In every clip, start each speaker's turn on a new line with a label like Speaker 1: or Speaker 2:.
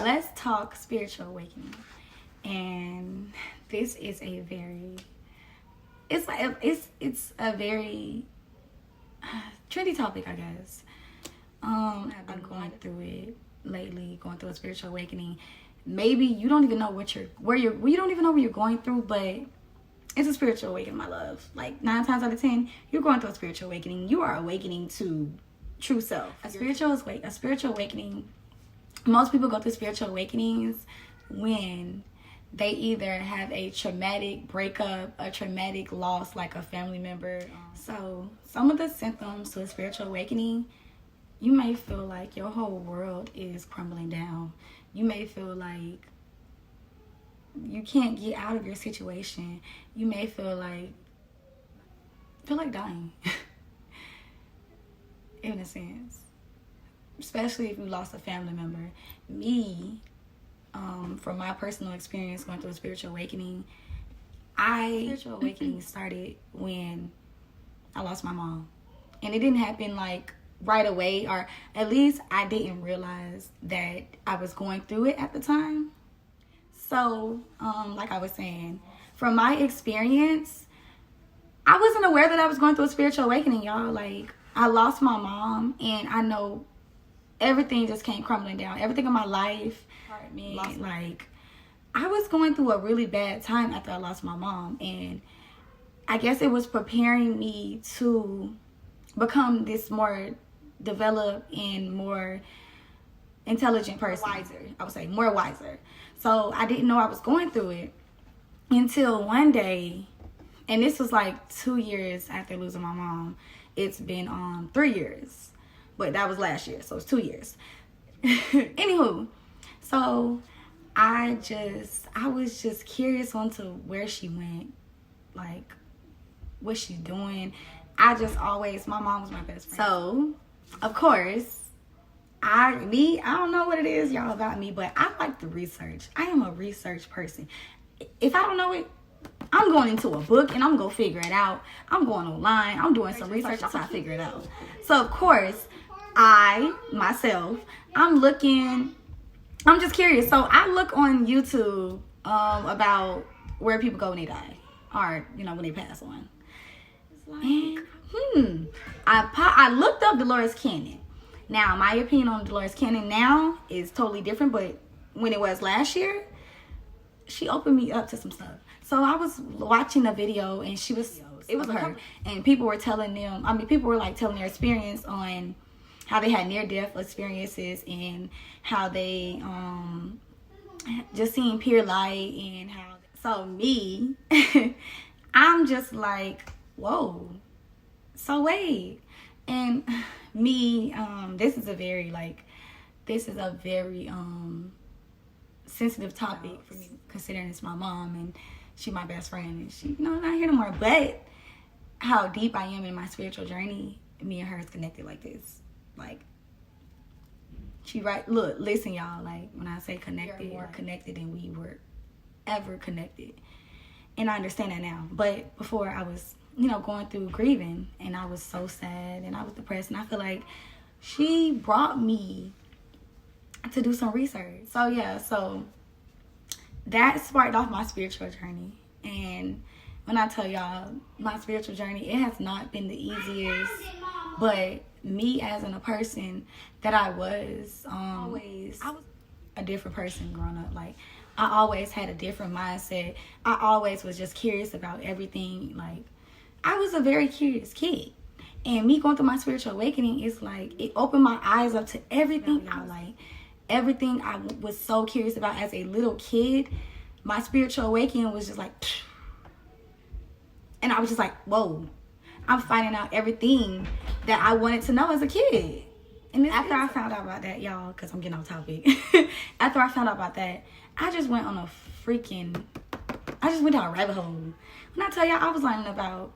Speaker 1: let's talk spiritual awakening. And this is a very, it's a very trendy topic, I guess. I've been going through it lately, going through a spiritual awakening. Maybe you don't even know you don't even know what you're going through, but it's a spiritual awakening, my love. Like 9 times out of 10, you're going through a spiritual awakening. You are awakening to true self. A spiritual awakening. Most people go through spiritual awakenings when they either have a traumatic breakup, a traumatic loss, like a family member. So some of the symptoms to a spiritual awakening, you may feel like your whole world is crumbling down. You may feel like you can't get out of your situation. You may feel like dying. In a sense. Especially if you lost a family member. Me, from my personal experience going through a spiritual awakening, spiritual awakening started when I lost my mom. And it didn't happen like right away, or at least I didn't realize that I was going through it at the time. So, like I was saying, from my experience, I wasn't aware that I was going through a spiritual awakening, y'all. Like, I lost my mom, and I know everything just came crumbling down. Everything in my life, like, I was going through a really bad time after I lost my mom, and I guess it was preparing me to become this more developed and more intelligent person. More wiser. So I didn't know I was going through it until one day, and this was like 2 years after losing my mom. It's been 3 years, but that was last year, so it's 2 years. Anywho, so I was just curious onto where she went, like what she's doing. My mom was my best friend. So, of course, I don't know what it is, y'all, about me, but I like to research. I am a research person. If I don't know it, I'm going into a book and I'm going to figure it out. I'm going online. I'm doing some research until I figure it out. So, of course, I'm just curious. So, I look on YouTube about where people go when they die, or, when they pass on. And, I looked up Dolores Cannon. Now, my opinion on Dolores Cannon now is totally different, but when it was last year, she opened me up to some stuff. So I was watching a video, and it was her, and people were telling their experience on how they had near-death experiences and how they just seen pure light, and how. So me, I'm just like, whoa. So wait, and me, this is a very sensitive topic for me, considering it's my mom and she my best friend, and she not here no more. But how deep I am in my spiritual journey, me and her is connected like this. Like, listen, y'all, like when I say connected, we're connected than we were ever connected. And I understand that now. But before, I was going through grieving, and I was so sad, and I was depressed, and I feel like she brought me to do some research. So yeah, so that sparked off my spiritual journey. And when I tell y'all, my spiritual journey, it has not been the easiest, but me as a person that I was a different person growing up. Like, I always had a different mindset. I always was just curious about everything. Like, I was a very curious kid. And me going through my spiritual awakening is like, it opened my eyes up to everything everything I was so curious about as a little kid. My spiritual awakening was just like, and I was just like, whoa, I'm finding out everything that I wanted to know as a kid. And after I found out about that, y'all, because I'm getting off topic. After I found out about that, I just went down a rabbit hole. When I tell y'all, I was learning about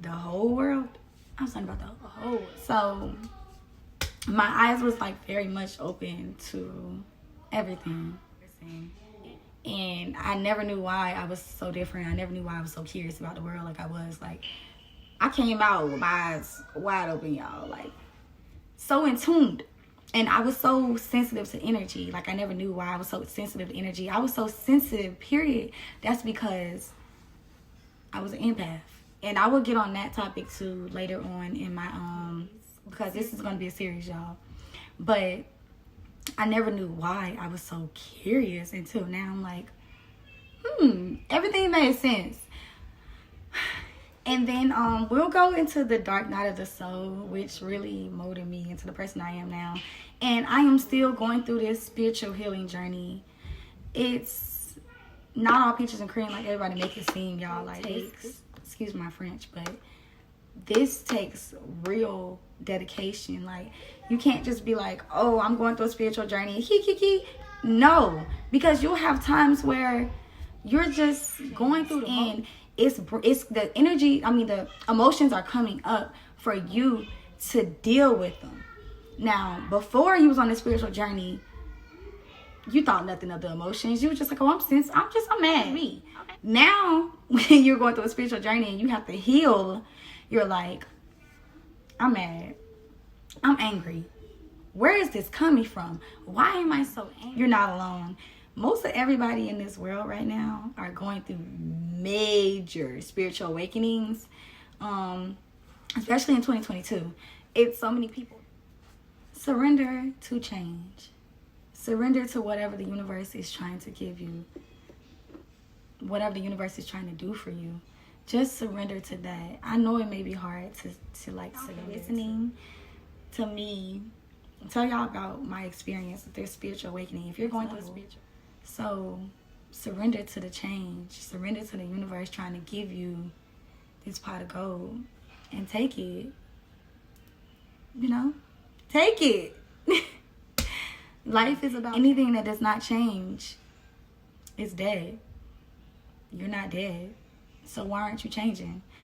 Speaker 1: the whole world. I was learning about the whole world. So my eyes was like very much open to everything. And I never knew why I was so different. I never knew why I was so curious about the world like I was. Like, I came out with my eyes wide open, y'all. Like, so in tuned And I was so sensitive to energy. Like, I never knew why I was so sensitive to energy. I was so sensitive, period. That's because I was an empath. And I will get on that topic too later on in my because this is going to be a series, y'all. But I never knew why I was so curious until now. I'm like, everything made sense. And then we'll go into the dark night of the soul, which really molded me into the person I am now. And I am still going through this spiritual healing journey. It's not all peaches and cream like everybody makes it seem, y'all. Like, excuse my French, but this takes real dedication. Like, you can't just be like, oh, I'm going through a spiritual journey. No, because you'll have times where you're just going through and it's the energy, the emotions are coming up for you to deal with them. Now, before you was on the spiritual journey, you thought nothing of the emotions. You were just like, oh, I'm mad. Me. Okay. Now, when you're going through a spiritual journey and you have to heal, you're like, I'm mad. I'm angry. Where is this coming from? Why am I so angry? You're not alone. Most of everybody in this world right now are going through major spiritual awakenings, especially in 2022. It's so many people. Surrender to change. Surrender to whatever the universe is trying to give you. Whatever the universe is trying to do for you. Just surrender to that. I know it may be hard to like listening to me tell y'all about my experience with their spiritual awakening. If you're going through a spiritual, so surrender to the change. Surrender to the universe trying to give you this pot of gold and take it. Take it. Life is about anything that does not change is dead. You're not dead. So why aren't you changing?